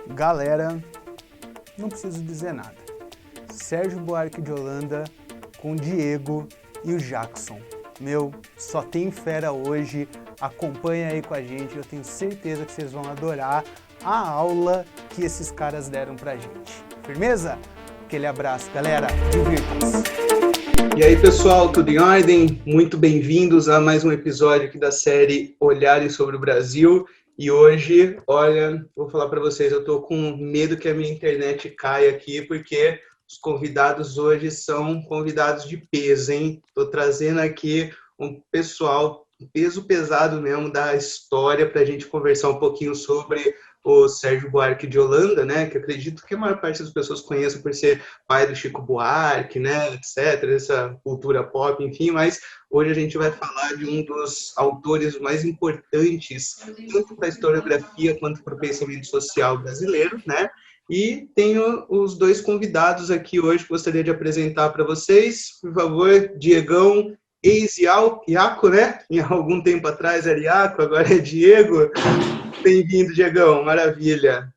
Galera, não preciso dizer nada. Sérgio Buarque de Holanda com o Diego e o Jackson. Meu, só tem fera hoje. Acompanha aí com a gente. Eu tenho certeza que vocês vão adorar a aula que esses caras deram pra gente. Firmeza? Aquele abraço, galera. Divirtam-se. E aí, pessoal, tudo em ordem? Muito bem-vindos a mais um episódio aqui da série Olhares sobre o Brasil. E hoje, olha, vou falar para vocês, eu tô com medo que a minha internet caia aqui, porque os convidados hoje são convidados de peso, hein? Tô trazendo aqui um pessoal, peso pesado mesmo da história, para a gente conversar um pouquinho sobre o Sérgio Buarque de Holanda, né? Que eu acredito que a maior parte das pessoas conheçam por ser pai do Chico Buarque, né? Etc. Essa cultura pop, enfim. Mas hoje a gente vai falar de um dos autores mais importantes, tanto para a historiografia quanto para o pensamento social brasileiro, né? E tenho os dois convidados aqui hoje que gostaria de apresentar para vocês. Por favor, Diegão, ex-Iaco, né? Em algum tempo atrás era Iaco, agora é Diego. Bem-vindo, Diegão, maravilha.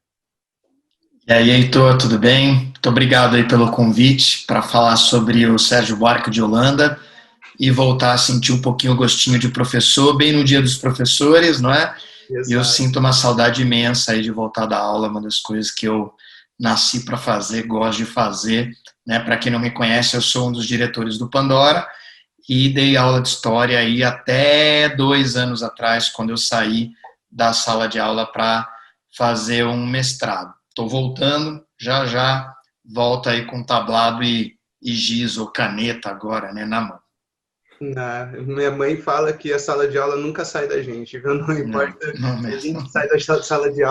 E aí, Heitor, tudo bem? Muito obrigado aí pelo convite para falar sobre o Sérgio Buarque de Holanda e voltar a sentir um pouquinho o gostinho de professor, bem no dia dos professores, não é? Exato. E eu sinto uma saudade imensa aí de voltar da aula, uma das coisas que eu nasci para fazer, gosto de fazer, né? Para quem não me conhece, eu sou um dos diretores do Pandora e dei aula de história aí até 2 anos atrás, quando eu saí da sala de aula para fazer um mestrado. Estou voltando, já volto aí com tablado e giz ou caneta agora, né, na mão. Minha mãe fala que a sala de aula nunca sai da gente, viu? Não importa se a gente sai da sala de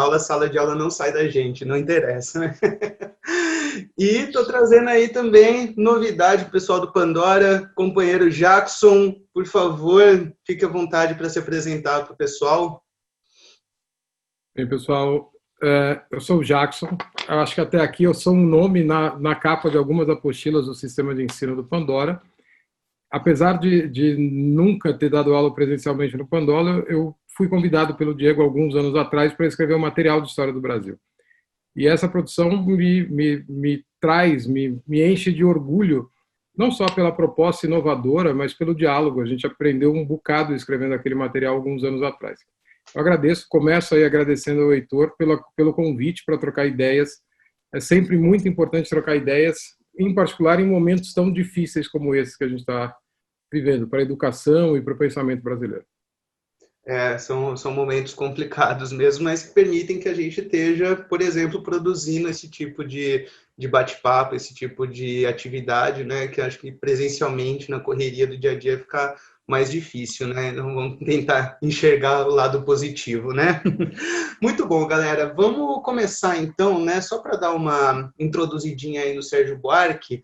aula não sai da gente, não interessa, né? E estou trazendo aí também novidade pro pessoal do Pandora, companheiro Jackson, por favor, fique à vontade para se apresentar para o pessoal. Bem, pessoal, eu sou o Jackson. Eu acho que até aqui eu sou um nome na capa de algumas apostilas do sistema de ensino do Pandora. Apesar de nunca ter dado aula presencialmente no Pandora, eu fui convidado pelo Diego alguns anos atrás para escrever um material de história do Brasil. E essa produção me enche de orgulho, não só pela proposta inovadora, mas pelo diálogo. A gente aprendeu um bocado escrevendo aquele material alguns anos atrás. Eu agradeço, começo aí agradecendo ao Heitor pelo convite para trocar ideias. É sempre muito importante trocar ideias, em particular em momentos tão difíceis como esse que a gente está vivendo, para a educação e para o pensamento brasileiro. São momentos complicados mesmo, mas que permitem que a gente esteja, por exemplo, produzindo esse tipo de bate-papo, esse tipo de atividade, né, que acho que presencialmente, na correria do dia a dia, fica mais difícil, né? Então vamos tentar enxergar o lado positivo, né? Muito bom, galera. Vamos começar então, né? Só para dar uma introduzidinha aí no Sérgio Buarque.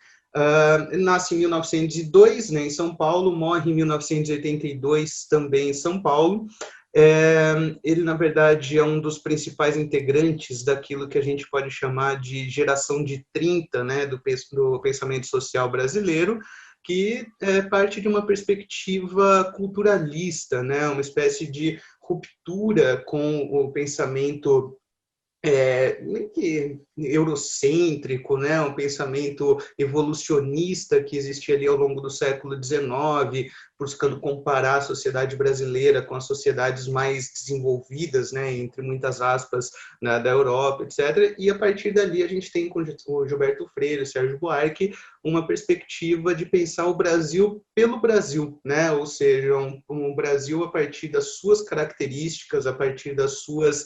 Ele nasce em 1902, né, em São Paulo, morre em 1982 também em São Paulo. Ele, na verdade, é um dos principais integrantes daquilo que a gente pode chamar de geração de 30, né, do pensamento social brasileiro, que parte de uma perspectiva culturalista, né, uma espécie de ruptura com o pensamento eurocêntrico, né, um pensamento evolucionista que existia ali ao longo do século XIX, buscando comparar a sociedade brasileira com as sociedades mais desenvolvidas, né, entre muitas aspas, né, da Europa, etc. E a partir dali a gente tem com o Gilberto Freire, o Sérgio Buarque, uma perspectiva de pensar o Brasil pelo Brasil, né, ou seja, um Brasil a partir das suas características, a partir das suas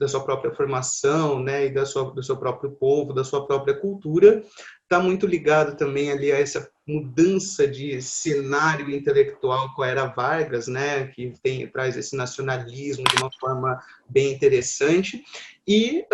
da sua própria formação, né, e do seu próprio povo, da sua própria cultura. Está muito ligado também ali a essa mudança de cenário intelectual com a era Vargas, né, que traz esse nacionalismo de uma forma bem interessante. E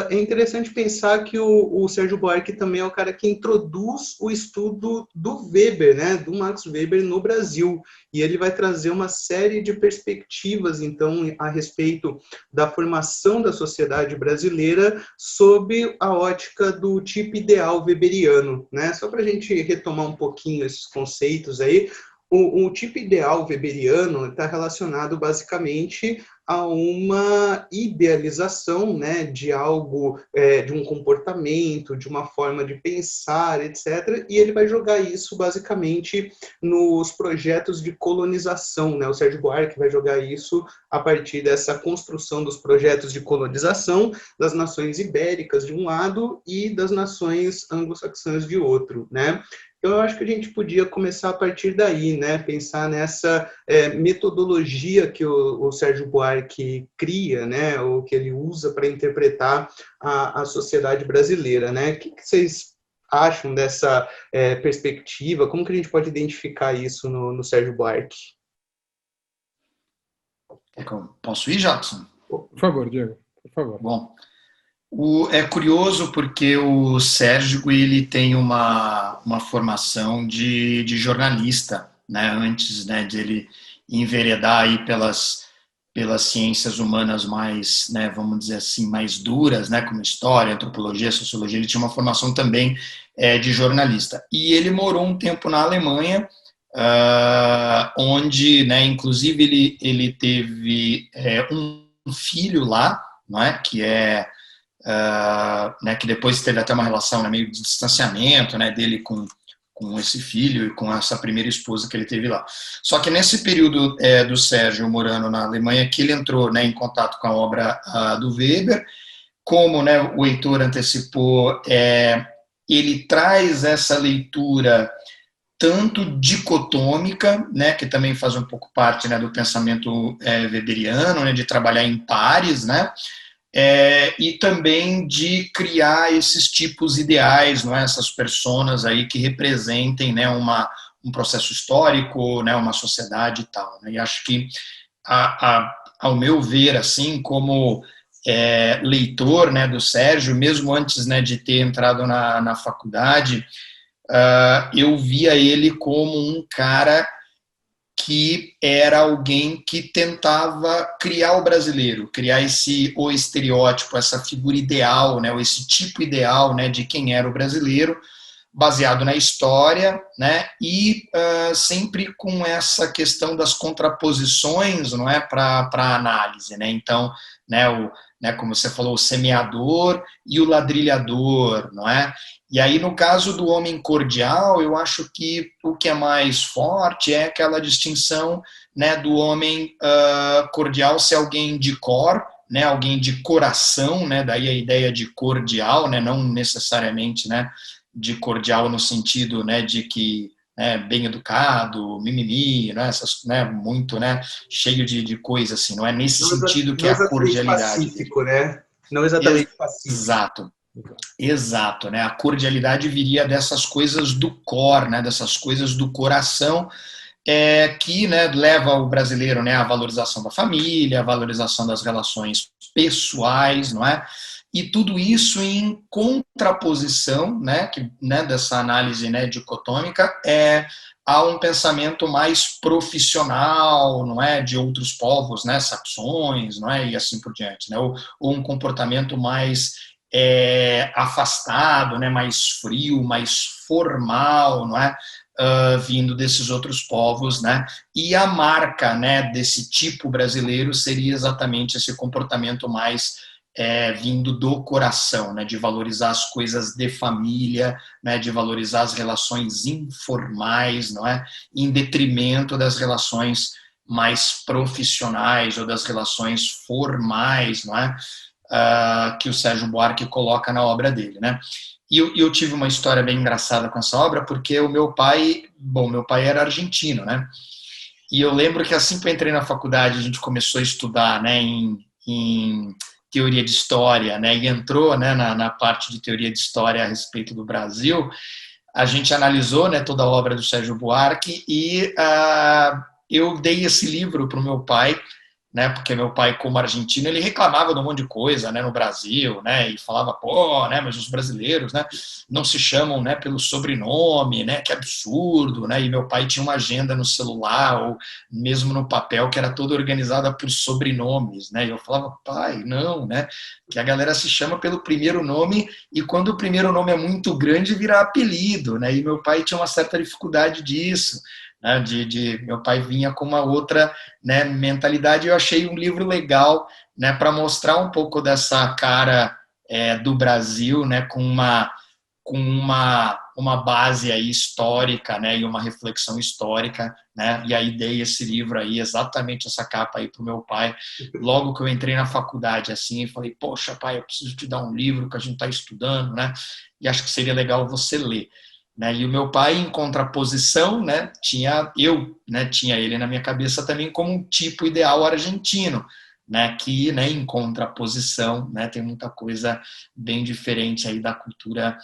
é interessante pensar que o Sérgio Buarque também é o cara que introduz o estudo do Weber, né, do Max Weber no Brasil. E ele vai trazer uma série de perspectivas, então, a respeito da formação da sociedade brasileira sob a ótica do tipo ideal weberiano, né? Só para a gente retomar um pouquinho esses conceitos aí, o tipo ideal weberiano está relacionado basicamente a uma idealização, né, de algo, de um comportamento, de uma forma de pensar, etc. E ele vai jogar isso basicamente nos projetos de colonização, né? O Sérgio Buarque vai jogar isso a partir dessa construção dos projetos de colonização das nações ibéricas de um lado e das nações anglo-saxãs de outro, né? Então, eu acho que a gente podia começar a partir daí, né? Pensar nessa metodologia que o Sérgio Buarque cria, né? Ou que ele usa para interpretar a sociedade brasileira, né? O que vocês acham dessa perspectiva? Como que a gente pode identificar isso no Sérgio Buarque? Posso ir, Jackson? Por favor, Diego, por favor. Bom, é curioso porque o Sérgio ele tem uma formação de jornalista, né, antes, né, de ele enveredar aí pelas ciências humanas mais, né, vamos dizer assim, mais duras, né, como história, antropologia, sociologia. Ele tinha uma formação também de jornalista. E ele morou um tempo na Alemanha, onde, né, inclusive ele teve um filho lá, não é, né, que depois teve até uma relação, né, meio de distanciamento, né, dele com esse filho e com essa primeira esposa que ele teve lá. Só que nesse período do Sérgio morando na Alemanha, que ele entrou, né, em contato com a obra do Weber, como, né, o Heitor antecipou, ele traz essa leitura tanto dicotômica, né, que também faz um pouco parte, né, do pensamento weberiano, né, de trabalhar em pares, né, e também de criar esses tipos ideais, não é? Essas personas aí que representem, né, um processo histórico, né, uma sociedade e tal, né? E acho que, ao meu ver, assim, como leitor, né, do Sérgio, mesmo antes, né, de ter entrado na faculdade, eu via ele como um cara que era alguém que tentava criar o brasileiro, criar o estereótipo, essa figura ideal, né, ou esse tipo ideal, né, de quem era o brasileiro, baseado na história, né, e sempre com essa questão das contraposições, não é, para análise, né. Então, né, como você falou, o semeador e o ladrilhador, não é? E aí, no caso do homem cordial, eu acho que o que é mais forte é aquela distinção, né, do homem cordial ser alguém de cor, né, alguém de coração, né, daí a ideia de cordial, né, não necessariamente, né, de cordial no sentido, né, de que bem educado, mimimi, né, né, muito, né, cheio de coisa assim, não é nesse sentido que é a cordialidade. Pacífico, né? Não exatamente pacífico. Exato, né? A cordialidade viria dessas coisas do core, né? Dessas coisas do coração, que, né, leva o brasileiro, né, à valorização da família, à valorização das relações pessoais, não é? E tudo isso em contraposição, né, dessa análise, né, dicotômica, a um pensamento mais profissional, não é, de outros povos, né, saxões, não é, e assim por diante, né, ou um comportamento mais afastado, né, mais frio, mais formal, não é, vindo desses outros povos, né, e a marca, né, desse tipo brasileiro seria exatamente esse comportamento mais vindo do coração, né, de valorizar as coisas de família, né, de valorizar as relações informais, não é, em detrimento das relações mais profissionais ou das relações formais, não é, que o Sérgio Buarque coloca na obra dele, né? E eu tive uma história bem engraçada com essa obra, porque o meu pai era argentino, né? E eu lembro que assim que eu entrei na faculdade, a gente começou a estudar, né, em teoria de história, né, e entrou, né, na parte de teoria de história a respeito do Brasil, a gente analisou, né, toda a obra do Sérgio Buarque e eu dei esse livro para o meu pai, né? Porque meu pai, como argentino, ele reclamava de um monte de coisa, né, no Brasil, né? E falava, pô, né, mas os brasileiros, né, não se chamam, né, pelo sobrenome, né? Que absurdo, né? E meu pai tinha uma agenda no celular ou mesmo no papel que era toda organizada por sobrenomes, né? E eu falava, pai, não, né? Que a galera se chama pelo primeiro nome e quando o primeiro nome é muito grande vira apelido, né? E meu pai tinha uma certa dificuldade disso, né? Meu pai vinha com uma outra, né, mentalidade. Eu achei um livro legal, né, para mostrar um pouco dessa cara do Brasil, né, com uma base aí histórica, né, e uma reflexão histórica, né, e aí dei esse livro aí, exatamente essa capa aí pro meu pai, logo que eu entrei na faculdade, assim, e falei, poxa, pai, eu preciso te dar um livro que a gente está estudando, né, e acho que seria legal você ler. Né, e o meu pai, em contraposição, né, tinha ele na minha cabeça também como um tipo ideal argentino, né, que, né, em contraposição, né, tem muita coisa bem diferente aí da cultura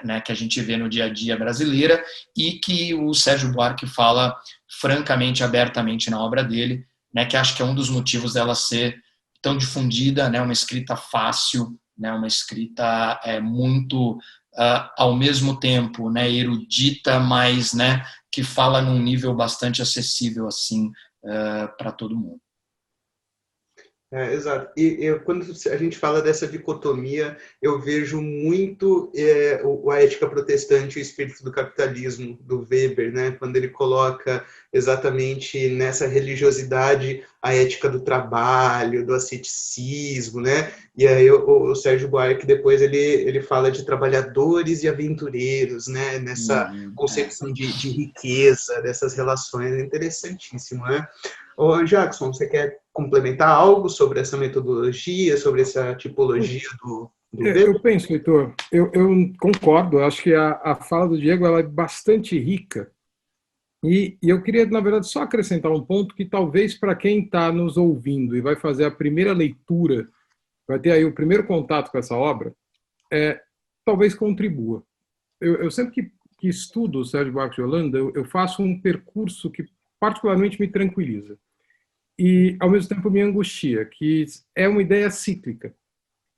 né, que a gente vê no dia a dia brasileira e que o Sérgio Buarque fala francamente, abertamente na obra dele, né, que acho que é um dos motivos dela ser tão difundida, né, uma escrita fácil, né, uma escrita muito ao mesmo tempo, né, erudita, mas, né, que fala num nível bastante acessível assim para todo mundo. Exato. E quando a gente fala dessa dicotomia, eu vejo muito a ética protestante e o espírito do capitalismo, do Weber, né? Quando ele coloca exatamente nessa religiosidade a ética do trabalho, do asceticismo, né? E aí o Sérgio Buarque depois ele fala de trabalhadores e aventureiros, né? Nessa concepção de riqueza, dessas relações, é interessantíssimo, né? Ô, Jackson, você quer complementar algo sobre essa metodologia, sobre essa tipologia do Weber? Eu penso, Heitor, eu concordo, eu acho que a fala do Diego ela é bastante rica. E eu queria, na verdade, só acrescentar um ponto que talvez para quem está nos ouvindo e vai fazer a primeira leitura, vai ter aí o primeiro contato com essa obra, talvez contribua. Eu sempre que estudo o Sérgio Buarque de Holanda, eu faço um percurso que particularmente me tranquiliza e, ao mesmo tempo, me angustia, que é uma ideia cíclica.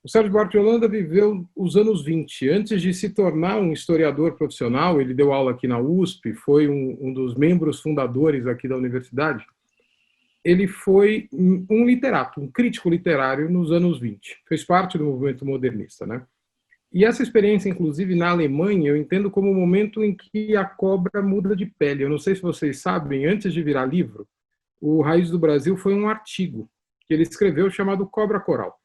O Sérgio Buarque de Holanda viveu os anos 20. Antes de se tornar um historiador profissional, ele deu aula aqui na USP, foi um dos membros fundadores aqui da universidade. Ele foi um literato, um crítico literário nos anos 20. Fez parte do movimento modernista, né? E essa experiência, inclusive, na Alemanha, eu entendo como o momento em que a cobra muda de pele. Eu não sei se vocês sabem, antes de virar livro, o Raiz do Brasil foi um artigo que ele escreveu chamado Cobra Coral,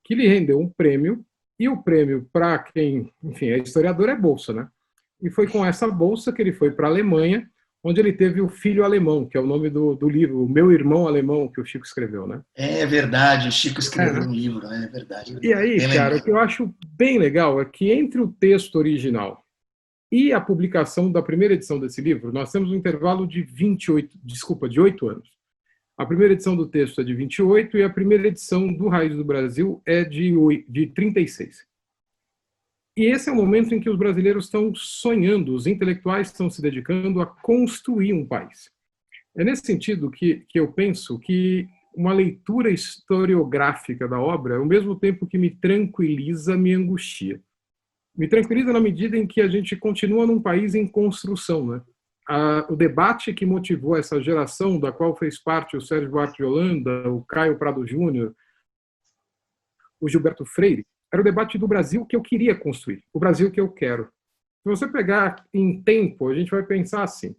que lhe rendeu um prêmio, e o prêmio, para quem, enfim, é historiador, é bolsa, né? E foi com essa bolsa que ele foi para a Alemanha, onde ele teve o Filho Alemão, que é o nome do livro, O Meu Irmão Alemão, que o Chico escreveu, né? É verdade, o Chico escreveu um livro, é verdade. E aí, cara, o que eu acho bem legal é que entre o texto original e a publicação da primeira edição desse livro, nós temos um intervalo de 8 anos. A primeira edição do texto é de 28 e a primeira edição do Raiz do Brasil é de 36. E esse é o momento em que os brasileiros estão sonhando, os intelectuais estão se dedicando a construir um país. É nesse sentido que eu penso que uma leitura historiográfica da obra, ao mesmo tempo que me tranquiliza, me angustia. Me tranquiliza na medida em que a gente continua num país em construção, né? O debate que motivou essa geração, da qual fez parte o Sérgio Buarque de Holanda, o Caio Prado Júnior, o Gilberto Freire, era o debate do Brasil que eu queria construir, o Brasil que eu quero. Se você pegar em tempo, a gente vai pensar assim,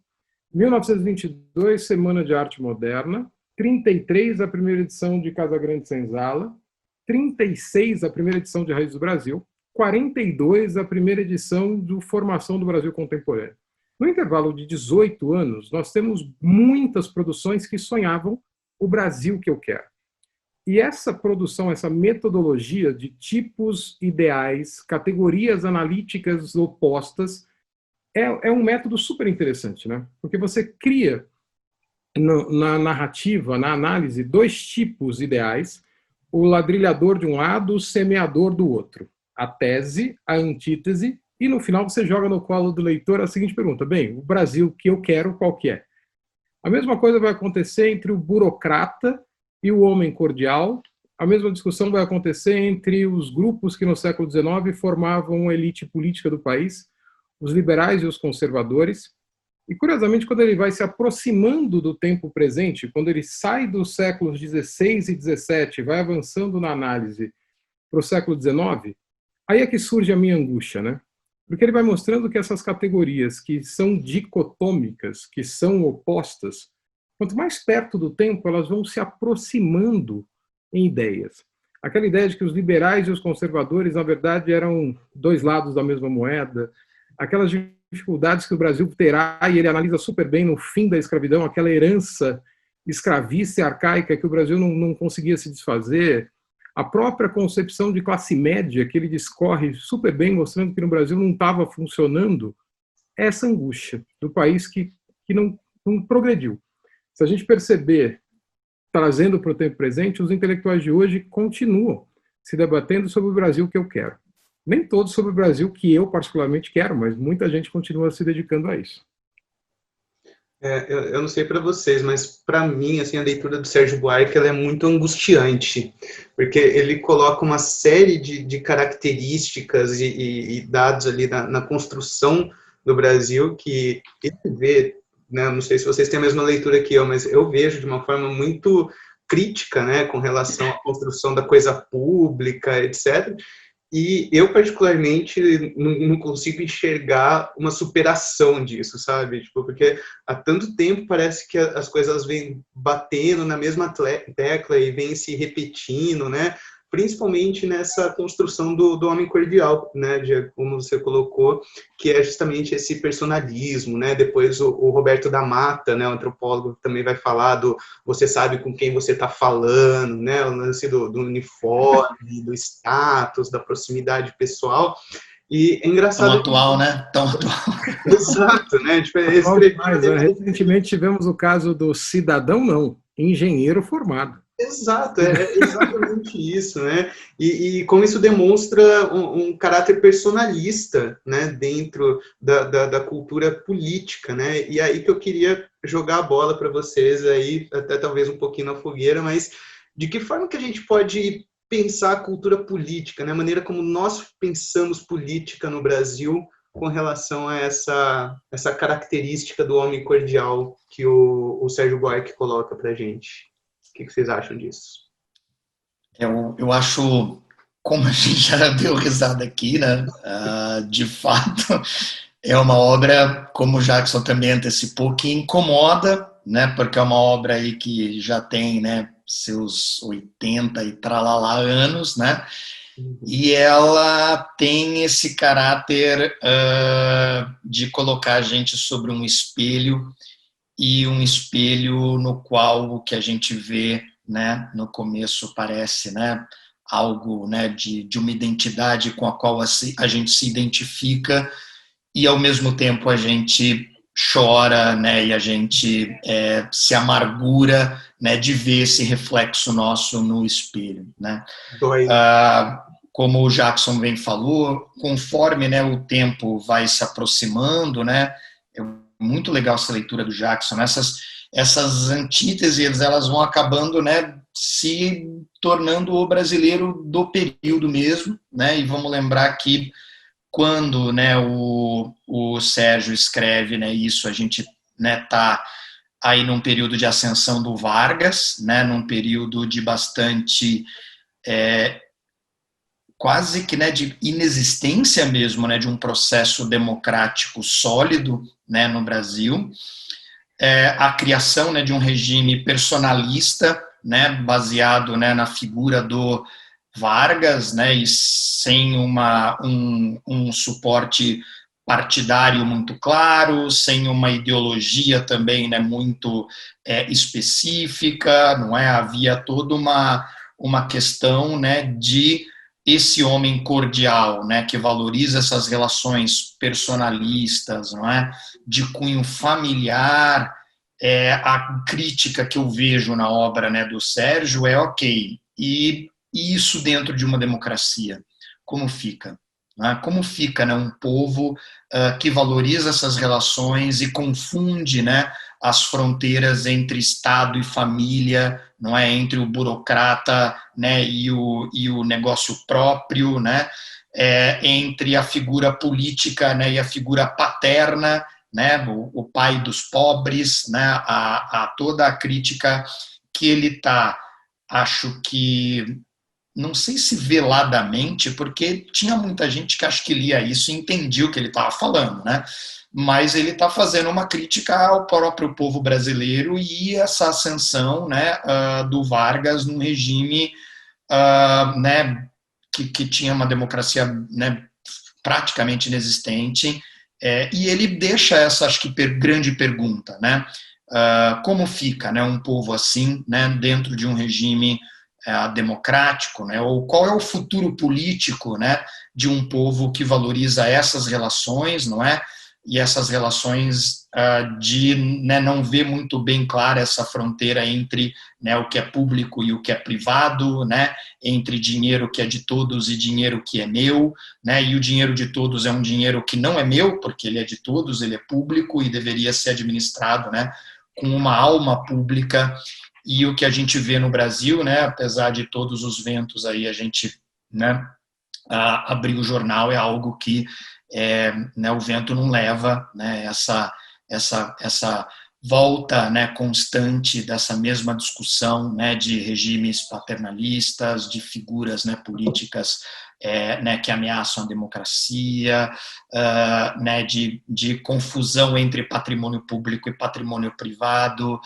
1922, Semana de Arte Moderna, 33, a primeira edição de Casa Grande Senzala, 36, a primeira edição de Raiz do Brasil, 42, a primeira edição do Formação do Brasil Contemporâneo. No intervalo de 18 anos, nós temos muitas produções que sonhavam o Brasil que eu quero. E essa produção, essa metodologia de tipos ideais, categorias analíticas opostas, é um método super interessante, né? Porque você cria na narrativa, na análise, dois tipos ideais, o ladrilhador de um lado, o semeador do outro. A tese, a antítese, e no final você joga no colo do leitor a seguinte pergunta: bem, o Brasil que eu quero, qual que é? A mesma coisa vai acontecer entre o burocrata e o homem cordial. A mesma discussão vai acontecer entre os grupos que no século XIX formavam a elite política do país, os liberais e os conservadores. E, curiosamente, quando ele vai se aproximando do tempo presente, quando ele sai dos séculos XVI e XVII, vai avançando na análise para o século XIX, aí é que surge a minha angústia, né? Porque ele vai mostrando que essas categorias que são dicotômicas, que são opostas, quanto mais perto do tempo, elas vão se aproximando em ideias. Aquela ideia de que os liberais e os conservadores, na verdade, eram dois lados da mesma moeda, aquelas dificuldades que o Brasil terá, e ele analisa super bem no fim da escravidão, aquela herança escravista e arcaica que o Brasil não conseguia se desfazer, a própria concepção de classe média, que ele discorre super bem, mostrando que no Brasil não estava funcionando, essa angústia do país que não progrediu. Se a gente perceber, trazendo para o tempo presente, os intelectuais de hoje continuam se debatendo sobre o Brasil que eu quero. Nem todos sobre o Brasil que eu particularmente quero, mas muita gente continua se dedicando a isso. Eu não sei para vocês, mas para mim, assim, a leitura do Sérgio Buarque ela é muito angustiante, porque ele coloca uma série de características e dados ali na construção do Brasil que ele vê, né, não sei se vocês têm a mesma leitura que eu, mas eu vejo de uma forma muito crítica, né, com relação à construção da coisa pública, etc., e eu, particularmente, não consigo enxergar uma superação disso, sabe? Tipo, porque há tanto tempo parece que as coisas vêm batendo na mesma tecla e vêm se repetindo, né? Principalmente nessa construção do homem cordial, né? Como você colocou, que é justamente esse personalismo, né? Depois o Roberto da Mata, né? O antropólogo também vai falar do você sabe com quem você está falando, né? O lance do uniforme, do status, da proximidade pessoal. E é engraçado... Tão atual, né? Tão atual. Exato, né? Tipo, recentemente tivemos o caso do cidadão não, engenheiro formado. Exato, é exatamente isso, né? E como isso demonstra um caráter personalista, né, dentro da cultura política, né? E aí que eu queria jogar a bola para vocês aí, até talvez um pouquinho na fogueira, mas de que forma que a gente pode pensar a cultura política, né? A maneira como nós pensamos política no Brasil com relação a essa característica do homem cordial que o Sérgio Buarque coloca para a gente. O que vocês acham disso? Eu acho, como a gente já deu risada aqui, né? De fato, é uma obra, como o Jackson também antecipou, que incomoda, né? Porque é uma obra aí que já tem, né, seus 80 e tralalá anos, né? E ela tem esse caráter de colocar a gente sobre um espelho, e um espelho no qual o que a gente vê, né, no começo parece, né, algo, né, de uma identidade com a qual a gente se identifica, e ao mesmo tempo a gente chora, né, e a gente se amargura, né, de ver esse reflexo nosso no espelho, né. Como o Jackson bem falou, conforme, né, o tempo vai se aproximando, né, muito legal essa leitura do Jackson, essas antíteses, elas vão acabando, né, se tornando o brasileiro do período mesmo, né, e vamos lembrar que quando, né, o Sérgio escreve, né, isso, a gente, né, tá aí num período de ascensão do Vargas, né, num período de bastante quase que, né, de inexistência mesmo, né, de um processo democrático sólido, né, no Brasil, a criação, né, de um regime personalista, né, baseado, né, na figura do Vargas, né, e sem um suporte partidário muito claro, sem uma ideologia também, né, muito específica, não é? Havia toda uma questão, né, de esse homem cordial, né, que valoriza essas relações personalistas, não é, de cunho familiar. A crítica que eu vejo na obra, né, do Sérgio ok, e isso dentro de uma democracia, como fica? Né? Como fica, né, um povo que valoriza essas relações e confunde, né, as fronteiras entre Estado e família, não é, entre o burocrata, né, e o negócio próprio, né, entre a figura política, né, e a figura paterna, né, o pai dos pobres, né, a toda a crítica que ele está, acho que, não sei se veladamente, porque tinha muita gente que acho que lia isso e entendia o que ele estava falando, né? Mas ele está fazendo uma crítica ao próprio povo brasileiro e essa ascensão, né, do Vargas num regime, né, que tinha uma democracia, né, praticamente inexistente, e ele deixa essa, acho que, grande pergunta, né? Como fica, né, um povo assim, né, dentro de um regime democrático, né? Ou qual é o futuro político, né, de um povo que valoriza essas relações, não é? E essas relações de, né, não ver muito bem clara essa fronteira entre, né, o que é público e o que é privado, né, entre dinheiro que é de todos e dinheiro que é meu, né, e o dinheiro de todos é um dinheiro que não é meu, porque ele é de todos, ele é público e deveria ser administrado, né, com uma alma pública. E o que a gente vê no Brasil, né, apesar de todos os ventos aí, a gente, né, abrir o jornal é algo que né, o vento não leva, né, essa volta, né, constante dessa mesma discussão, né, de regimes paternalistas, de figuras, né, políticas né, que ameaçam a democracia, né, de confusão entre patrimônio público e patrimônio privado,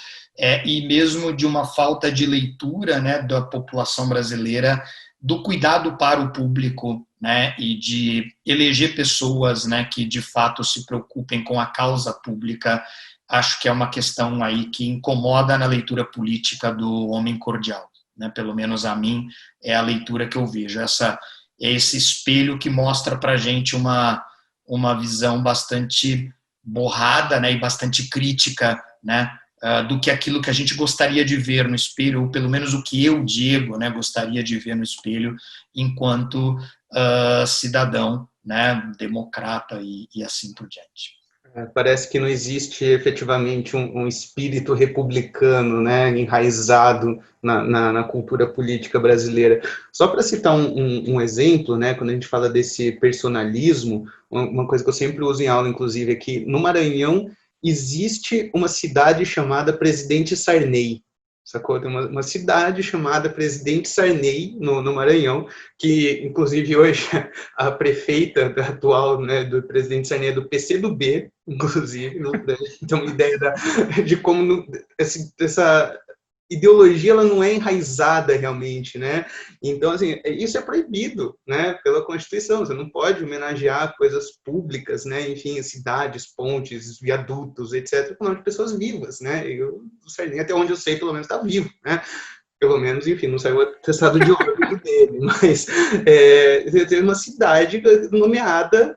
e mesmo de uma falta de leitura, né, da população brasileira, do cuidado para o público, né, e de eleger pessoas, né, que de fato se preocupem com a causa pública. Acho que é uma questão aí que incomoda na leitura política do Homem Cordial, né, pelo menos a mim é a leitura que eu vejo, esse espelho que mostra para a gente uma visão bastante borrada, né, e bastante crítica, né, do que aquilo que a gente gostaria de ver no espelho, ou pelo menos o que eu, Diego, né, gostaria de ver no espelho enquanto cidadão, né, democrata e assim por diante. Parece que não existe efetivamente um espírito republicano, né, enraizado na cultura política brasileira. Só para citar um exemplo, né, quando a gente fala desse personalismo, uma coisa que eu sempre uso em aula, inclusive, é que no Maranhão existe uma cidade chamada Presidente Sarney. Sacou? Tem uma cidade chamada Presidente Sarney, no Maranhão, que, inclusive, hoje a prefeita atual, né, do Presidente Sarney é do PCdoB, inclusive, então uma ideia de como essa ideologia ela não é enraizada realmente, né? Então, assim, isso é proibido, né, pela Constituição. Você não pode homenagear coisas públicas, né, enfim, cidades, pontes, viadutos, etc., com o nome de pessoas vivas, né? E o Sarney, até onde eu sei, pelo menos está vivo, né? Pelo menos, enfim, não saiu o atestado de óbito dele, mas tem uma cidade nomeada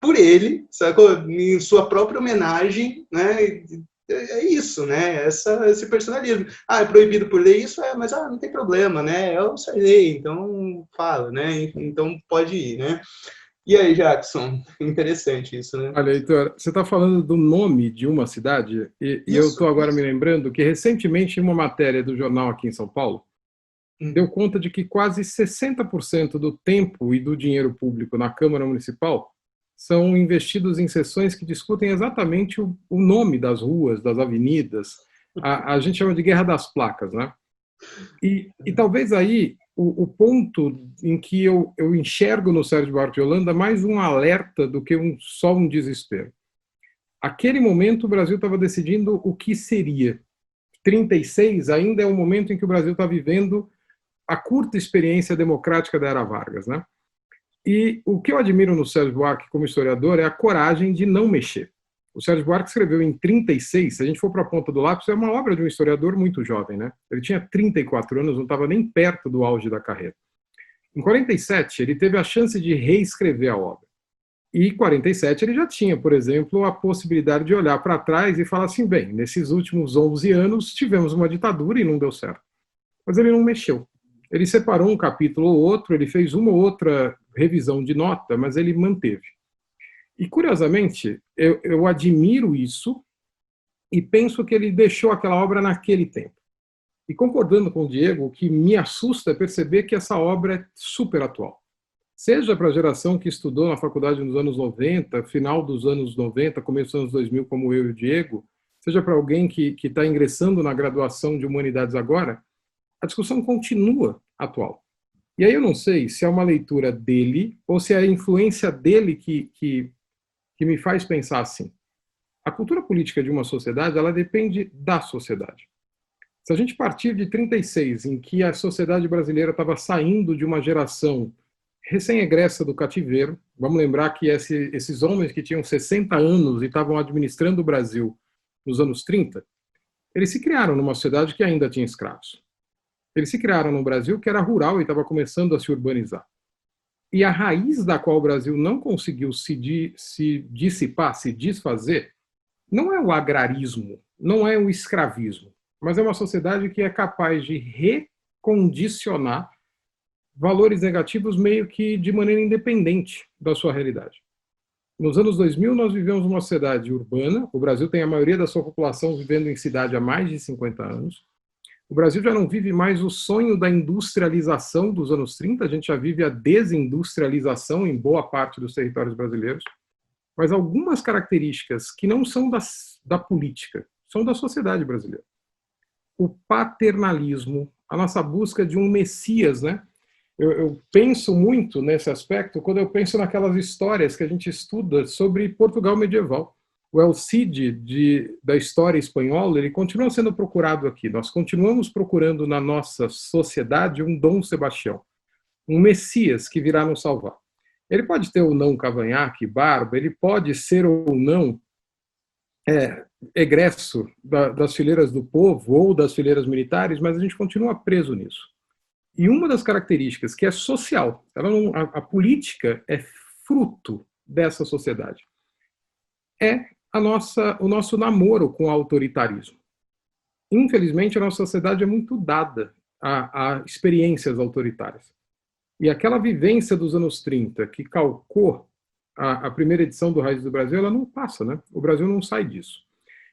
por ele, sacou? Em sua própria homenagem, né? É isso, né? Esse personalismo. É proibido por lei isso? Mas não tem problema, né? É o Sarney, então fala, né? Então pode ir, né? E aí, Jackson? Interessante isso, né? Olha, Heitor, você está falando do nome de uma cidade, e eu estou agora me lembrando que recentemente, em uma matéria do jornal aqui em São Paulo, deu conta de que quase 60% do tempo e do dinheiro público na Câmara Municipal são investidos em sessões que discutem exatamente o nome das ruas, das avenidas. A gente chama de guerra das placas, né? E talvez aí o ponto em que eu enxergo no Sérgio Buarque de Holanda mais um alerta do que só um desespero. Aquele momento o Brasil estava decidindo o que seria. 36 ainda é o momento em que o Brasil está vivendo a curta experiência democrática da era Vargas, né? E o que eu admiro no Sérgio Buarque como historiador é a coragem de não mexer. O Sérgio Buarque escreveu em 36, se a gente for para a ponta do lápis, é uma obra de um historiador muito jovem, né? Ele tinha 34 anos, não estava nem perto do auge da carreira. Em 47, ele teve a chance de reescrever a obra. E em 47 ele já tinha, por exemplo, a possibilidade de olhar para trás e falar assim, bem, nesses últimos 11 anos tivemos uma ditadura e não deu certo. Mas ele não mexeu. Ele separou um capítulo ou outro, ele fez uma ou outra revisão de nota, mas ele manteve. E, curiosamente, eu admiro isso, e penso que ele deixou aquela obra naquele tempo. E concordando com o Diego, o que me assusta é perceber que essa obra é super atual. Seja para a geração que estudou na faculdade nos anos 90, final dos anos 90, começo dos anos 2000, como eu e o Diego, seja para alguém que está ingressando na graduação de humanidades agora, a discussão continua atual. E aí eu não sei se é uma leitura dele ou se é a influência dele que me faz pensar assim. A cultura política de uma sociedade, ela depende da sociedade. Se a gente partir de 36, em que a sociedade brasileira estava saindo de uma geração recém-egressa do cativeiro, vamos lembrar que esses homens que tinham 60 anos e estavam administrando o Brasil nos anos 30, eles se criaram numa sociedade que ainda tinha escravos. Eles se criaram num Brasil que era rural e estava começando a se urbanizar. E a raiz da qual o Brasil não conseguiu se dissipar, se desfazer, não é o agrarismo, não é o escravismo, mas é uma sociedade que é capaz de recondicionar valores negativos meio que de maneira independente da sua realidade. Nos anos 2000, nós vivemos uma sociedade urbana, o Brasil tem a maioria da sua população vivendo em cidade há mais de 50 anos, o Brasil já não vive mais o sonho da industrialização dos anos 30, a gente já vive a desindustrialização em boa parte dos territórios brasileiros, mas algumas características que não são da política, são da sociedade brasileira. O paternalismo, a nossa busca de um Messias, né? Eu penso muito nesse aspecto quando eu penso naquelas histórias que a gente estuda sobre Portugal medieval. O El Cid da história espanhola, ele continua sendo procurado aqui. Nós continuamos procurando na nossa sociedade um Dom Sebastião, um Messias que virá nos salvar. Ele pode ter ou não cavanhaque, barba, ele pode ser ou não egresso das fileiras do povo ou das fileiras militares, mas a gente continua preso nisso. E uma das características que é social, a política é fruto dessa sociedade, é o nosso namoro com o autoritarismo. Infelizmente, a nossa sociedade é muito dada a experiências autoritárias. E aquela vivência dos anos 30, que calcou a primeira edição do Raízes do Brasil, ela não passa, né? O Brasil não sai disso.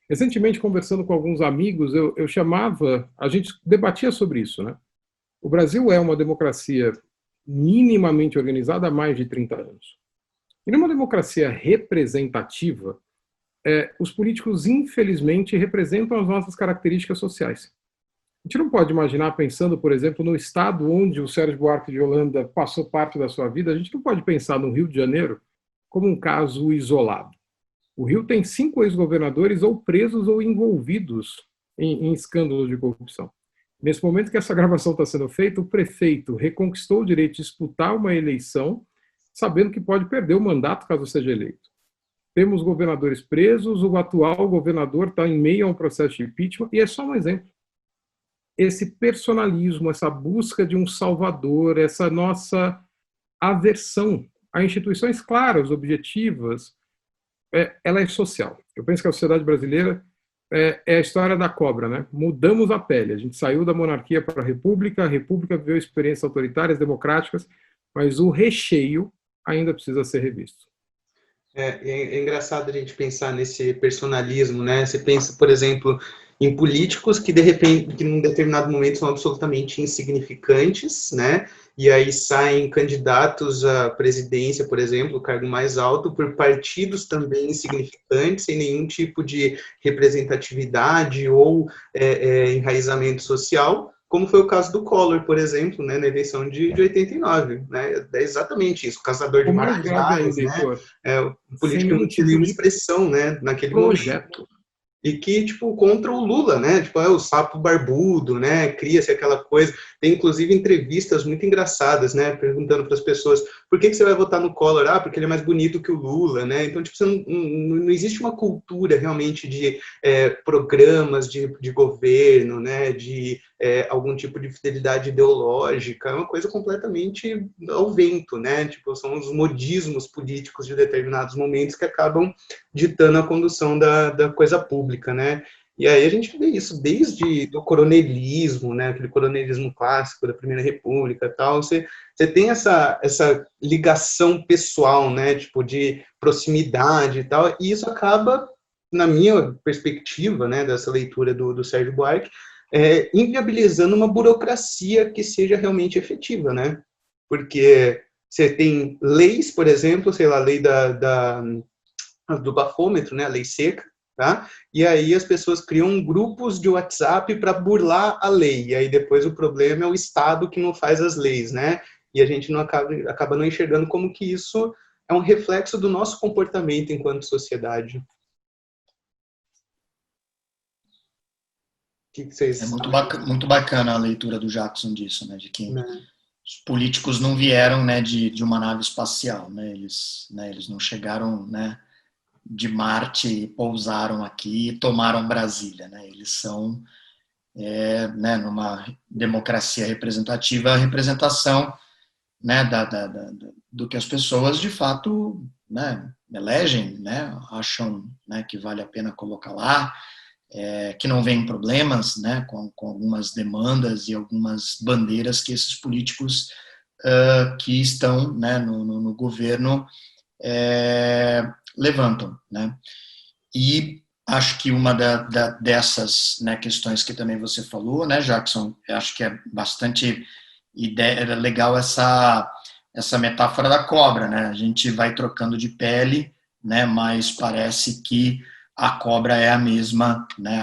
Recentemente, conversando com alguns amigos, a gente debatia sobre isso, né? O Brasil é uma democracia minimamente organizada há mais de 30 anos. E numa democracia representativa, os políticos, infelizmente, representam as nossas características sociais. A gente não pode imaginar, pensando, por exemplo, no estado onde o Sérgio Buarque de Holanda passou parte da sua vida, a gente não pode pensar no Rio de Janeiro como um caso isolado. O Rio tem 5 ex-governadores ou presos ou envolvidos em escândalos de corrupção. Nesse momento que essa gravação está sendo feita, o prefeito reconquistou o direito de disputar uma eleição, sabendo que pode perder o mandato caso seja eleito. Temos governadores presos, o atual governador está em meio a um processo de impeachment, e é só um exemplo. Esse personalismo, essa busca de um salvador, essa nossa aversão a instituições claras, objetivas, ela é social. Eu penso que a sociedade brasileira é a história da cobra, né? Mudamos a pele. A gente saiu da monarquia para a república viveu experiências autoritárias, democráticas, mas o recheio ainda precisa ser revisto. É engraçado a gente pensar nesse personalismo, né? Você pensa, por exemplo, em políticos que, de repente, que num determinado momento são absolutamente insignificantes, né? E aí saem candidatos à presidência, por exemplo, o cargo mais alto, por partidos também insignificantes, sem nenhum tipo de representatividade ou enraizamento social, como foi o caso do Collor, por exemplo, né, na eleição de 89, né, é exatamente isso, o caçador de marajás, né, o político que não tinha nenhuma expressão, né, naquele momento. E que, tipo, contra o Lula, né? Tipo, o sapo barbudo, né? Cria-se aquela coisa. Tem, inclusive, entrevistas muito engraçadas, né? Perguntando para as pessoas, por que você vai votar no Collor? Ah, porque ele é mais bonito que o Lula, né? Então, tipo, não existe uma cultura, realmente, de programas de governo, né? De algum tipo de fidelidade ideológica. É uma coisa completamente ao vento, né? Tipo, são os modismos políticos de determinados momentos que acabam ditando a condução da coisa pública, né? E aí a gente vê isso desde o coronelismo, né? Aquele coronelismo clássico da Primeira República e tal. Você tem essa ligação pessoal, né? Tipo, de proximidade e tal, e isso acaba na minha perspectiva, né, dessa leitura do Sérgio Buarque, inviabilizando uma burocracia que seja realmente efetiva, né? Porque você tem leis, por exemplo, sei lá, a lei do bafômetro, né, a lei seca, tá? E aí as pessoas criam grupos de WhatsApp para burlar a lei, e aí depois o problema é o Estado que não faz as leis, né? E a gente não acaba não enxergando como que isso é um reflexo do nosso comportamento enquanto sociedade. O que vocês... É muito bacana a leitura do Jackson disso, né, de que Né? os políticos não vieram, né, de uma nave espacial, né, eles não chegaram, né, de Marte e pousaram aqui e tomaram Brasília, né, eles são, né, numa democracia representativa, a representação, né, do que as pessoas de fato, né, elegem, né, acham, né, que vale a pena colocar lá, que não vem problemas, né, com algumas demandas e algumas bandeiras que esses políticos que estão, né, no governo levantam, né. E acho que uma dessas, né, questões que também você falou, né, Jackson, eu acho que é bastante legal essa metáfora da cobra, né, a gente vai trocando de pele, né, mas parece que a cobra é a mesma, né,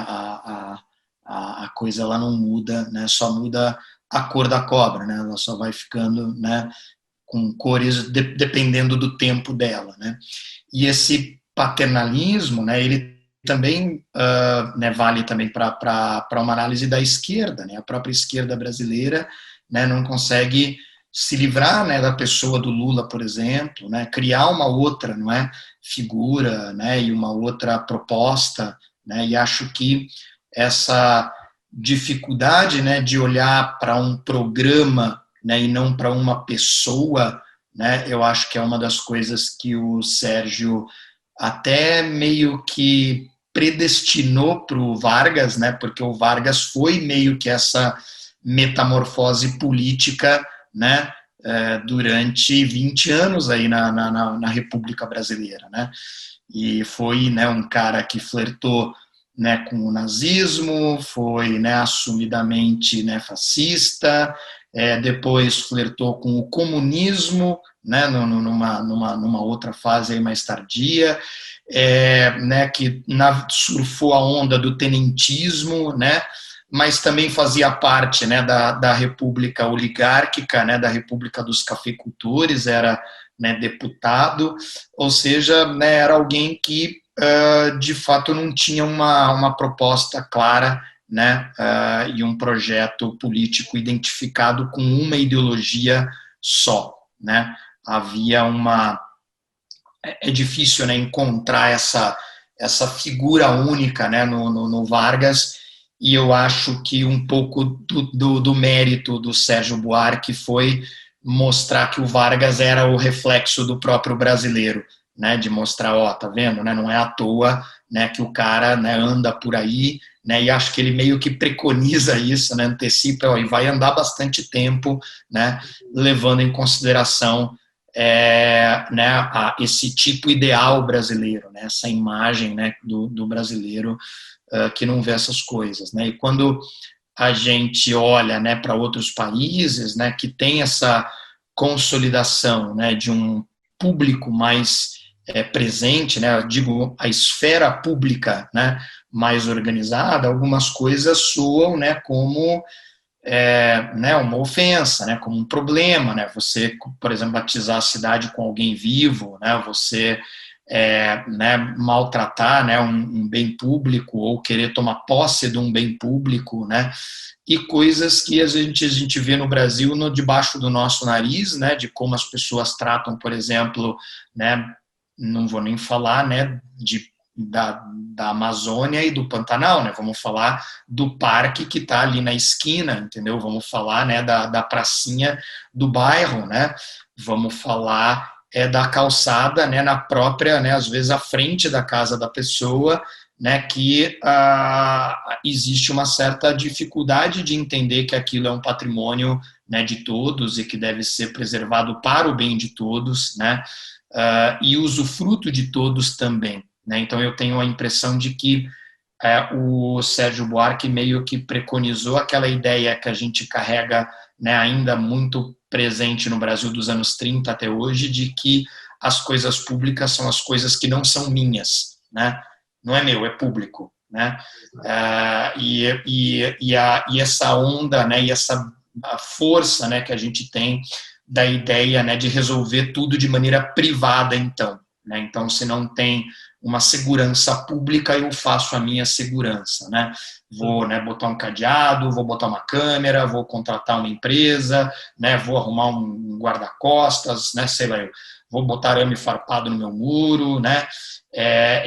a coisa ela não muda, né, só muda a cor da cobra, né, ela só vai ficando, né, com cores dependendo do tempo dela, né. E esse paternalismo, né, ele também né, vale também para uma análise da esquerda, né, a própria esquerda brasileira, né, não consegue se livrar, né, da pessoa do Lula, por exemplo, né, criar uma outra, não é, figura, né, e uma outra proposta, né, e acho que essa dificuldade, né, de olhar para um programa, né, e não para uma pessoa, né, eu acho que é uma das coisas que o Sérgio até meio que predestinou para o Vargas, né, porque o Vargas foi meio que essa metamorfose política, né, durante 20 anos aí na República Brasileira, né, e foi, né, um cara que flertou, né, com o nazismo, foi, né, assumidamente, né, fascista, depois flertou com o comunismo, né, numa outra fase aí mais tardia, né, que surfou a onda do tenentismo, né, mas também fazia parte, né, da República Oligárquica, né, da República dos Cafeicultores, era, né, deputado, ou seja, né, era alguém que de fato não tinha uma proposta clara, né, e um projeto político identificado com uma ideologia só, né. Havia é difícil, né, encontrar essa figura única, né, no Vargas, e eu acho que um pouco do mérito do Sérgio Buarque foi mostrar que o Vargas era o reflexo do próprio brasileiro, né, de mostrar, ó, tá vendo, né, não é à toa, né, que o cara, né, anda por aí, né, e acho que ele meio que preconiza isso, né, antecipa, ó, e vai andar bastante tempo, né, levando em consideração né, esse tipo ideal brasileiro, né, essa imagem, né, do brasileiro que não vê essas coisas, né, e quando a gente olha, né, para outros países, né, que tem essa consolidação, né, de um público mais presente, né, eu digo a esfera pública, né, mais organizada, algumas coisas soam, né, como né, uma ofensa, né, como um problema, né, você, por exemplo, batizar a cidade com alguém vivo, né, você né, maltratar, né, um bem público ou querer tomar posse de um bem público, né, e coisas que a gente vê no Brasil debaixo do nosso nariz, né, de como as pessoas tratam, por exemplo, né, não vou nem falar, né, da Amazônia e do Pantanal, né? Vamos falar do parque que está ali na esquina, entendeu? Vamos falar, né, da pracinha do bairro, né? Vamos falar da calçada, né, na própria, né, às vezes à frente da casa da pessoa, né, que existe uma certa dificuldade de entender que aquilo é um patrimônio, né, de todos e que deve ser preservado para o bem de todos, né? E usufruto de todos também, né? Então eu tenho a impressão de que o Sérgio Buarque meio que preconizou aquela ideia que a gente carrega, né, ainda muito presente no Brasil dos anos 30 até hoje, de que as coisas públicas são as coisas que não são minhas, né? Não é meu, é público, né? E essa onda, né, e essa a força, né, que a gente tem da ideia, né, de resolver tudo de maneira privada, então, né? Então, se não tem uma segurança pública, eu faço a minha segurança, né? Vou, né, botar um cadeado, vou botar uma câmera, vou contratar uma empresa, né, vou arrumar um guarda-costas, né, sei lá, eu vou botar arame farpado no meu muro, né?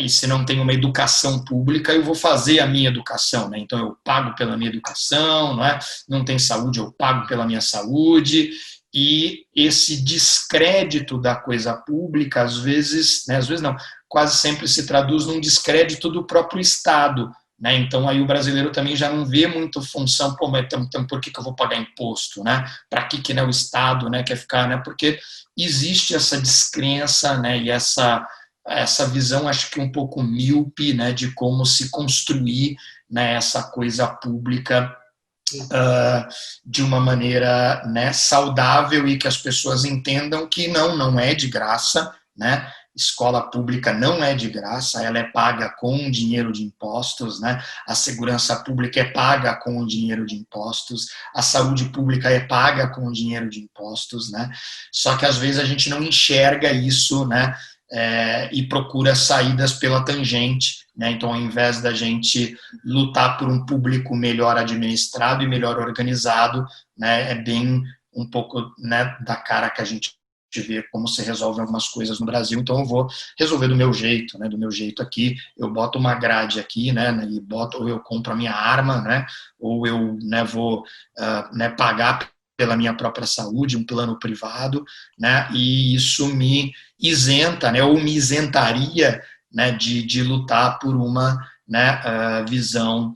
E se não tem uma educação pública, eu vou fazer a minha educação, né? Então eu pago pela minha educação, não é? Não tem saúde, eu pago pela minha saúde. E esse descrédito da coisa pública, às vezes, né, às vezes não, quase sempre se traduz num descrédito do próprio Estado, né? Então aí o brasileiro também já não vê muito função, pô, mas então por que eu vou pagar imposto, né? Para que né, o Estado, né, quer ficar, né? Porque existe essa descrença, né, e essa visão, acho que um pouco míope, né, de como se construir, né, essa coisa pública de uma maneira, né, saudável, e que as pessoas entendam que não é de graça, né? Escola pública não é de graça, ela é paga com dinheiro de impostos, né? A segurança pública é paga com dinheiro de impostos, a saúde pública é paga com dinheiro de impostos, né? Só que às vezes a gente não enxerga isso, né? E procura saídas pela tangente, né? Então, ao invés da gente lutar por um público melhor administrado e melhor organizado, né, é bem um pouco, né, da cara que a gente vê como se resolve algumas coisas no Brasil. Então eu vou resolver do meu jeito, né, do meu jeito aqui. Eu boto uma grade aqui, né, e boto, ou eu compro a minha arma, né, ou eu, né, vou né, pagar pela minha própria saúde, um plano privado, né, e isso me isenta, né, ou me isentaria, né, de lutar por uma, né, visão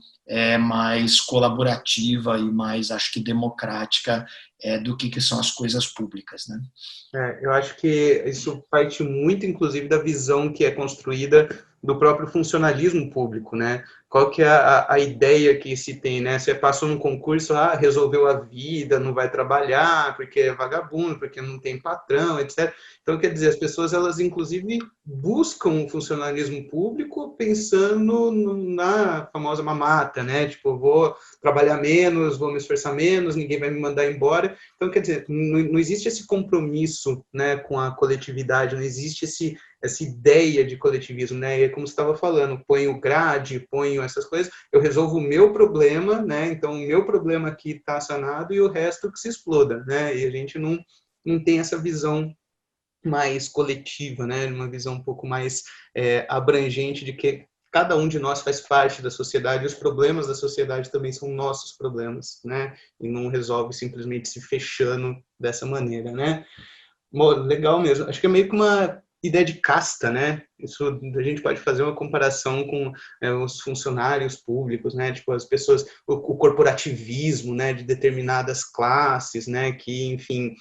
mais colaborativa e mais, acho que, democrática do que são as coisas públicas, né? Eu acho que isso parte muito, inclusive, da visão que é construída do próprio funcionalismo público, né? Qual que é a ideia que se tem, né? Você passou num concurso, resolveu a vida, não vai trabalhar porque é vagabundo, porque não tem patrão, etc. Então, quer dizer, as pessoas, elas, inclusive, buscam o funcionalismo público pensando na famosa mamata, né? Tipo, vou trabalhar menos, vou me esforçar menos, ninguém vai me mandar embora. Então, quer dizer, não existe esse compromisso, né, com a coletividade, não existe essa ideia de coletivismo, né? E é como você estava falando, ponho grade, ponho essas coisas, eu resolvo o meu problema, né? Então, o meu problema aqui está sanado e o resto que se exploda, né? E a gente não tem essa visão mais coletiva, né? Uma visão um pouco mais abrangente de que cada um de nós faz parte da sociedade, e os problemas da sociedade também são nossos problemas, né? E não resolve simplesmente se fechando dessa maneira, né? Legal mesmo. Acho que é meio que uma ideia de casta, né? Isso a gente pode fazer uma comparação com os funcionários públicos, né? Tipo, as pessoas, o corporativismo, né? De determinadas classes, né? Que, enfim,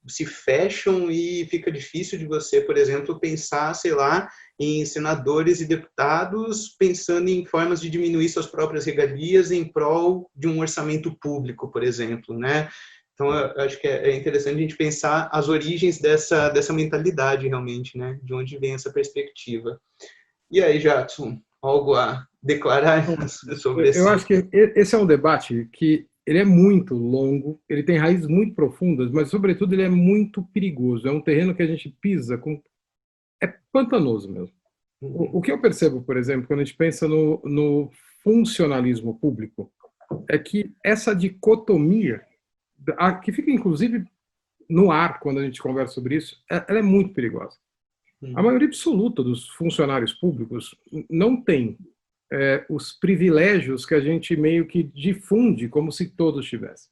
se fecham e fica difícil de você, por exemplo, pensar, sei lá, em senadores e deputados pensando em formas de diminuir suas próprias regalias em prol de um orçamento público, por exemplo, né? Então, eu acho que é interessante a gente pensar as origens dessa mentalidade, realmente, né? De onde vem essa perspectiva. E aí, Jackson, algo a declarar sobre Eu acho que esse é um debate que ele é muito longo, ele tem raízes muito profundas, mas, sobretudo, ele é muito perigoso. É um terreno que a gente pisa é pantanoso mesmo. O que eu percebo, por exemplo, quando a gente pensa no funcionalismo público, é que essa dicotomia, que fica, inclusive, no ar quando a gente conversa sobre isso, ela é muito perigosa. A maioria absoluta dos funcionários públicos não tem os privilégios que a gente meio que difunde como se todos tivessem.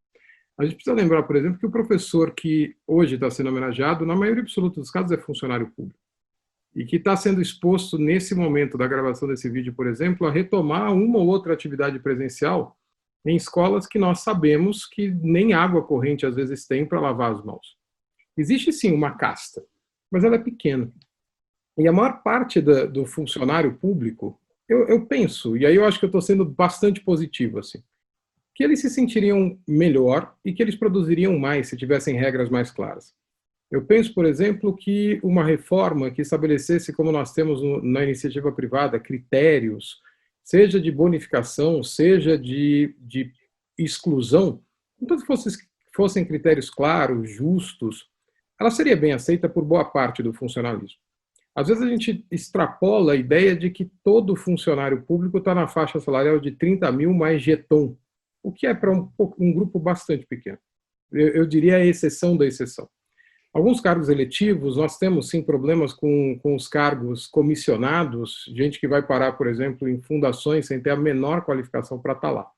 A gente precisa lembrar, por exemplo, que o professor que hoje está sendo homenageado, na maioria absoluta dos casos, é funcionário público. E que está sendo exposto, nesse momento da gravação desse vídeo, por exemplo, a retomar uma ou outra atividade presencial em escolas que nós sabemos que nem água corrente às vezes tem para lavar as mãos. Existe sim uma casta, mas ela é pequena. E a maior parte do funcionário público, eu penso, e aí eu acho que eu estou sendo bastante positivo, assim, que eles se sentiriam melhor e que eles produziriam mais se tivessem regras mais claras. Eu penso, por exemplo, que uma reforma que estabelecesse, como nós temos na iniciativa privada, critérios, seja de bonificação, seja de exclusão, contanto fossem critérios claros, justos, ela seria bem aceita por boa parte do funcionalismo. Às vezes a gente extrapola a ideia de que todo funcionário público está na faixa salarial de 30 mil mais jeton, o que é para um grupo bastante pequeno. Eu diria a exceção da exceção. Alguns cargos eletivos, nós temos sim problemas com os cargos comissionados, gente que vai parar, por exemplo, em fundações sem ter a menor qualificação para estar lá.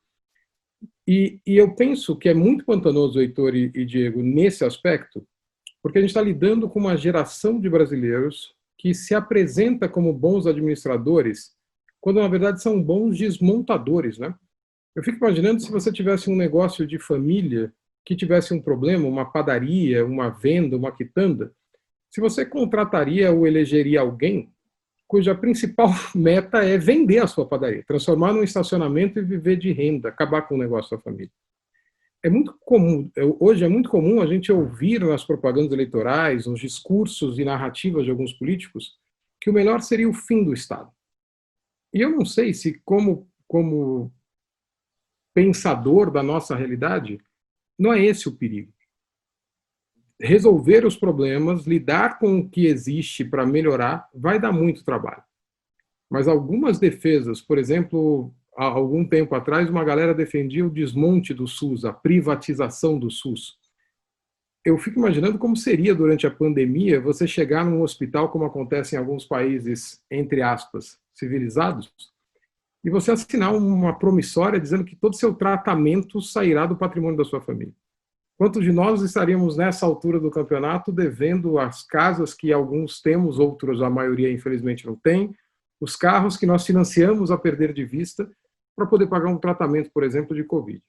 E eu penso que é muito pantanoso, Heitor e Diego, nesse aspecto, porque a gente está lidando com uma geração de brasileiros que se apresenta como bons administradores, quando na verdade são bons desmontadores, né? Eu fico imaginando se você tivesse um negócio de família que tivesse um problema, uma padaria, uma venda, uma quitanda, se você contrataria ou elegeria alguém cuja principal meta é vender a sua padaria, transformar num estacionamento e viver de renda, acabar com o negócio da família. É muito comum, hoje é muito comum a gente ouvir nas propagandas eleitorais, nos discursos e narrativas de alguns políticos, que o melhor seria o fim do Estado. E eu não sei se, como pensador da nossa realidade, não é esse o perigo. Resolver os problemas, lidar com o que existe para melhorar, vai dar muito trabalho. Mas algumas defesas, por exemplo, há algum tempo atrás, uma galera defendia o desmonte do SUS, a privatização do SUS. Eu fico imaginando como seria durante a pandemia você chegar num hospital, como acontece em alguns países, entre aspas, civilizados, e você assinar uma promissória dizendo que todo o seu tratamento sairá do patrimônio da sua família. Quantos de nós estaríamos nessa altura do campeonato devendo as casas que alguns temos, outros a maioria infelizmente não tem, os carros que nós financiamos a perder de vista para poder pagar um tratamento, por exemplo, de Covid.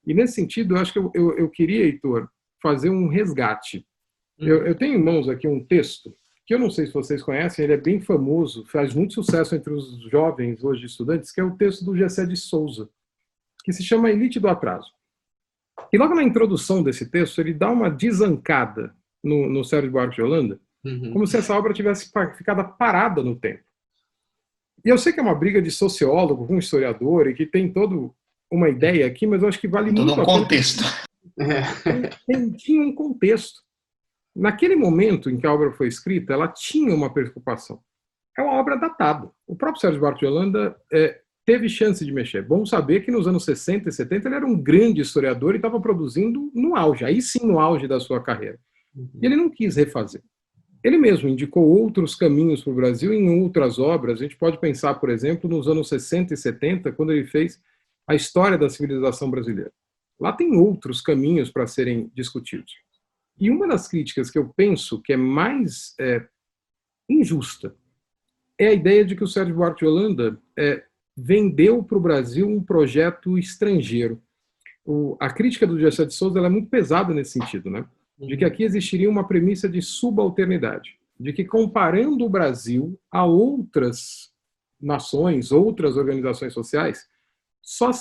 E nesse sentido, eu acho que eu queria, Heitor, fazer um resgate. Eu tenho em mãos aqui um texto que eu não sei se vocês conhecem, ele é bem famoso, faz muito sucesso entre os jovens hoje estudantes, que é o texto do Gessé de Souza, que se chama Elite do Atraso. E logo na introdução desse texto, ele dá uma desancada no Sérgio Buarque de Holanda, como se essa obra tivesse ficado parada no tempo. E eu sei que é uma briga de sociólogo com historiador e que tem toda uma ideia aqui, mas eu acho que vale muito a pena. Todo um contexto. Tinha um contexto. Naquele momento em que a obra foi escrita, ela tinha uma preocupação. É uma obra datada. O próprio Sérgio Buarque de Holanda teve chance de mexer. Bom saber que nos anos 60 e 70 ele era um grande historiador e estava produzindo no auge, aí sim no auge da sua carreira. E ele não quis refazer. Ele mesmo indicou outros caminhos para o Brasil em outras obras. A gente pode pensar, por exemplo, nos anos 60 e 70, quando ele fez a história da civilização brasileira. Lá tem outros caminhos para serem discutidos. E uma das críticas que eu penso que é mais injusta é a ideia de que o Sérgio Buarque de Holanda vendeu para o Brasil um projeto estrangeiro. A crítica do Gessé de Souza é muito pesada nesse sentido, né? De que aqui existiria uma premissa de subalternidade, de que comparando o Brasil a outras nações, outras organizações sociais, só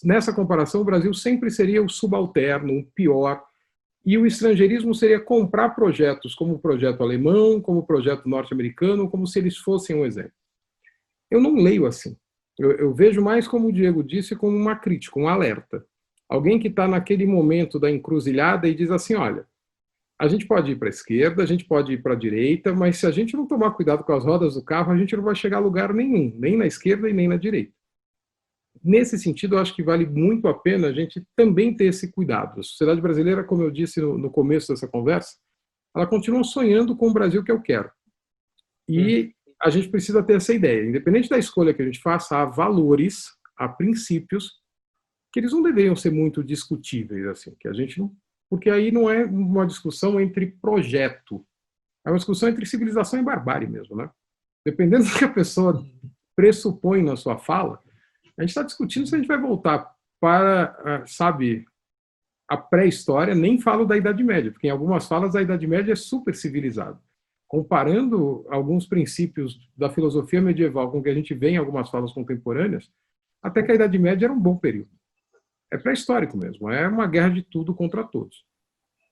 nessa comparação o Brasil sempre seria o subalterno, o pior, e o estrangeirismo seria comprar projetos como o projeto alemão, como o projeto norte-americano, como se eles fossem um exemplo. Eu não leio assim. Eu vejo mais, como o Diego disse, como uma crítica, um alerta. Alguém que está naquele momento da encruzilhada e diz assim, olha, a gente pode ir para a esquerda, a gente pode ir para a direita, mas se a gente não tomar cuidado com as rodas do carro, a gente não vai chegar a lugar nenhum, nem na esquerda e nem na direita. Nesse sentido, eu acho que vale muito a pena a gente também ter esse cuidado. A sociedade brasileira, como eu disse no começo dessa conversa, ela continua sonhando com o Brasil que eu quero. E a gente precisa ter essa ideia. Independente da escolha que a gente faça, há valores, há princípios, que eles não deveriam ser muito discutíveis, assim, que a gente não, porque aí não é uma discussão entre projeto, é uma discussão entre civilização e barbárie mesmo, né? Dependendo do que a pessoa pressupõe na sua fala, a gente está discutindo se a gente vai voltar para, sabe, a pré-história, nem falo da Idade Média, porque em algumas falas a Idade Média é super civilizada. comparando alguns princípios da filosofia medieval com o que a gente vê em algumas falas contemporâneas, até que a Idade Média era um bom período. É pré-histórico mesmo, é uma guerra de tudo contra todos.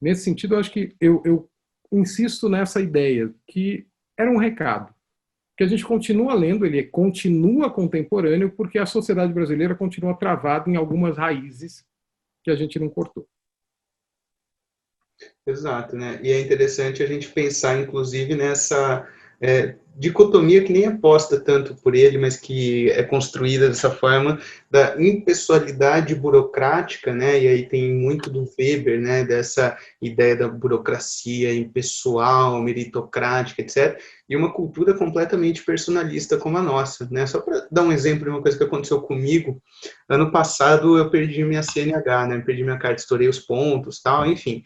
Nesse sentido, eu acho que eu insisto nessa ideia, que era um recado, que a gente continua lendo, ele continua contemporâneo, porque a sociedade brasileira continua travada em algumas raízes que a gente não cortou. Exato, né? E é interessante a gente pensar, inclusive, nessa dicotomia que nem é posta tanto por ele, mas que é construída dessa forma, da impessoalidade burocrática, né? E aí tem muito do Weber, né? Dessa ideia da burocracia impessoal, meritocrática, etc. E uma cultura completamente personalista como a nossa, né? Só para dar um exemplo de uma coisa que aconteceu comigo, ano passado eu perdi minha CNH, né? Perdi minha carta, estourei os pontos, tal, enfim.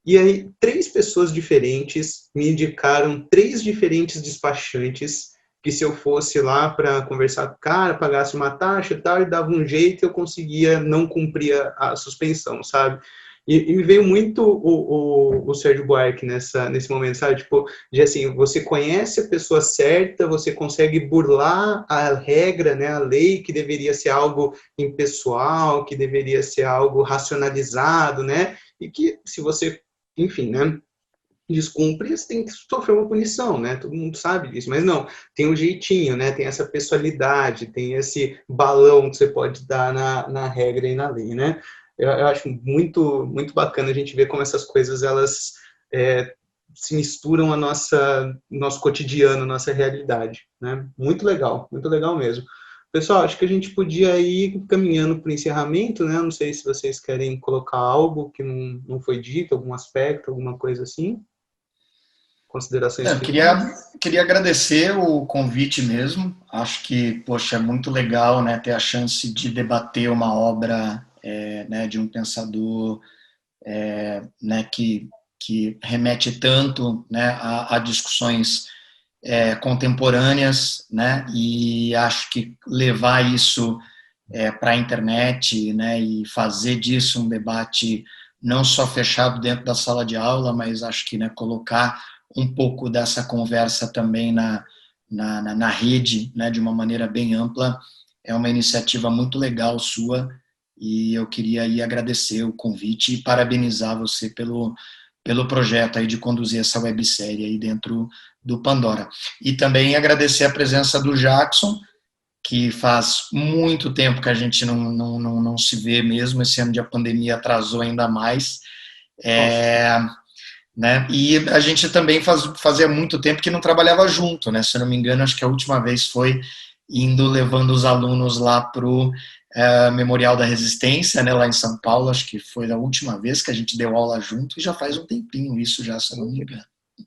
E aí, 3 pessoas diferentes me indicaram 3 diferentes despachantes que se eu fosse lá para conversar com o cara, pagasse uma taxa e tal, e dava um jeito, eu conseguia não cumprir a suspensão, sabe? E me veio muito o Sérgio Buarque nesse momento, sabe? Tipo, de assim, você conhece a pessoa certa, você consegue burlar a regra, né, a lei, que deveria ser algo impessoal, que deveria ser algo racionalizado, né? E que se você, enfim, né, descumpre, você tem que sofrer uma punição, né? Todo mundo sabe disso, mas não, tem um jeitinho, né? Tem essa pessoalidade, tem esse balão que você pode dar na regra e na lei, né? Eu acho muito, muito bacana a gente ver como essas coisas, elas se misturam ao nosso cotidiano, nossa realidade, né? Muito legal mesmo. Pessoal, acho que a gente podia ir caminhando para o encerramento, né? Não sei se vocês querem colocar algo que não foi dito, algum aspecto, alguma coisa assim. Considerações Eu queria agradecer o convite mesmo. Acho que, poxa, é muito legal, né, ter a chance de debater uma obra né, de um pensador né, que remete tanto, né, a discussões contemporâneas, né, e acho que levar isso para a internet, né, e fazer disso um debate não só fechado dentro da sala de aula, mas acho que, né, colocar um pouco dessa conversa também na rede, né, de uma maneira bem ampla, é uma iniciativa muito legal sua, e eu queria aí agradecer o convite e parabenizar você pelo projeto aí de conduzir essa websérie aí dentro do Pandora. E também agradecer a presença do Jackson, que faz muito tempo que a gente não se vê mesmo, esse ano de pandemia atrasou ainda mais, né? E a gente também fazia muito tempo que não trabalhava junto, né? Se eu não me engano, acho que a última vez foi levando os alunos lá para o Memorial da Resistência, né, lá em São Paulo. Acho que foi a última vez que a gente deu aula junto, e já faz um tempinho isso, já, se eu não me engano.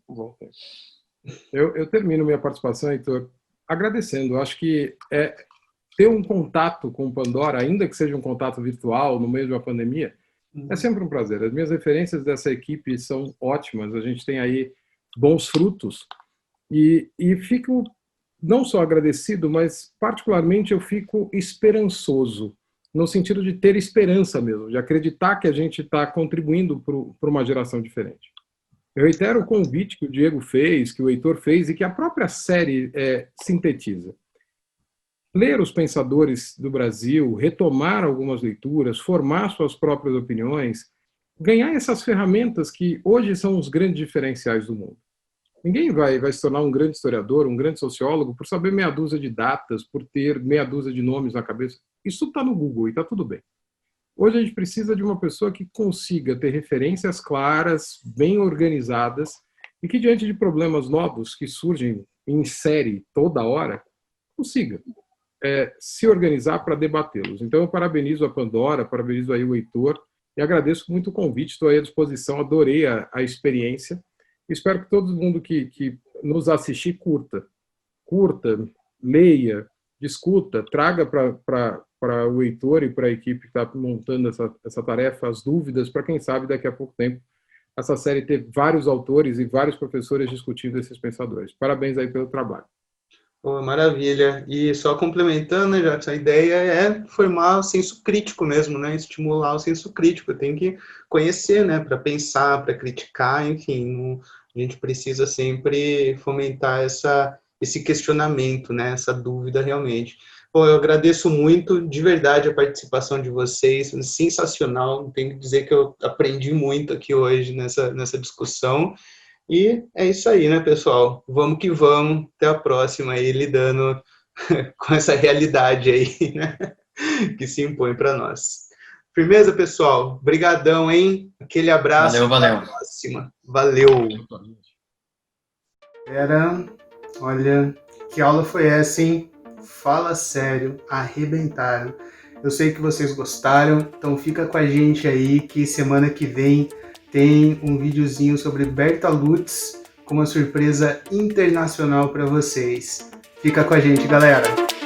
Bom, eu termino minha participação, Heitor, agradecendo. Acho que ter um contato com o Pandora, ainda que seja um contato virtual, no meio de uma pandemia, é sempre um prazer. As minhas referências dessa equipe são ótimas, a gente tem aí bons frutos, e fico não só agradecido, mas particularmente eu fico esperançoso, no sentido de ter esperança mesmo, de acreditar que a gente está contribuindo para uma geração diferente. Eu reitero o convite que o Diego fez, que o Heitor fez e que a própria série sintetiza. Ler os pensadores do Brasil, retomar algumas leituras, formar suas próprias opiniões, ganhar essas ferramentas que hoje são os grandes diferenciais do mundo. Ninguém vai se tornar um grande historiador, um grande sociólogo, por saber meia dúzia de datas, por ter meia dúzia de nomes na cabeça. Isso está no Google e está tudo bem. Hoje a gente precisa de uma pessoa que consiga ter referências claras, bem organizadas, e que, diante de problemas novos que surgem em série toda hora, consiga se organizar para debatê-los. Então, eu parabenizo a Pandora, parabenizo aí o Heitor, e agradeço muito o convite, estou aí à disposição, adorei a experiência. Espero que todo mundo que nos assistir curta, leia, discuta, traga para o Heitor e para a equipe que está montando essa tarefa as dúvidas, para quem sabe daqui a pouco tempo essa série ter vários autores e vários professores discutindo esses pensadores. Parabéns aí pelo trabalho. Oh, maravilha. E só complementando, né, Jackson, a ideia é formar o senso crítico mesmo, né? Estimular o senso crítico. Tem que conhecer, né? Para pensar, para criticar, enfim. A gente precisa sempre fomentar esse questionamento, né? Essa dúvida realmente. Bom, eu agradeço muito, de verdade, a participação de vocês, sensacional, tenho que dizer que eu aprendi muito aqui hoje nessa discussão, e é isso aí, né, pessoal? Vamos que vamos, até a próxima aí, lidando com essa realidade aí, né, que se impõe para nós. Firmeza, pessoal? Brigadão, hein? Aquele abraço, Valeu. até a próxima. Valeu! Olha, que aula foi essa, hein? Fala sério, arrebentaram. Eu sei que vocês gostaram, então fica com a gente aí que semana que vem tem um videozinho sobre Berta Lutz com uma surpresa internacional para vocês. Fica com a gente, galera!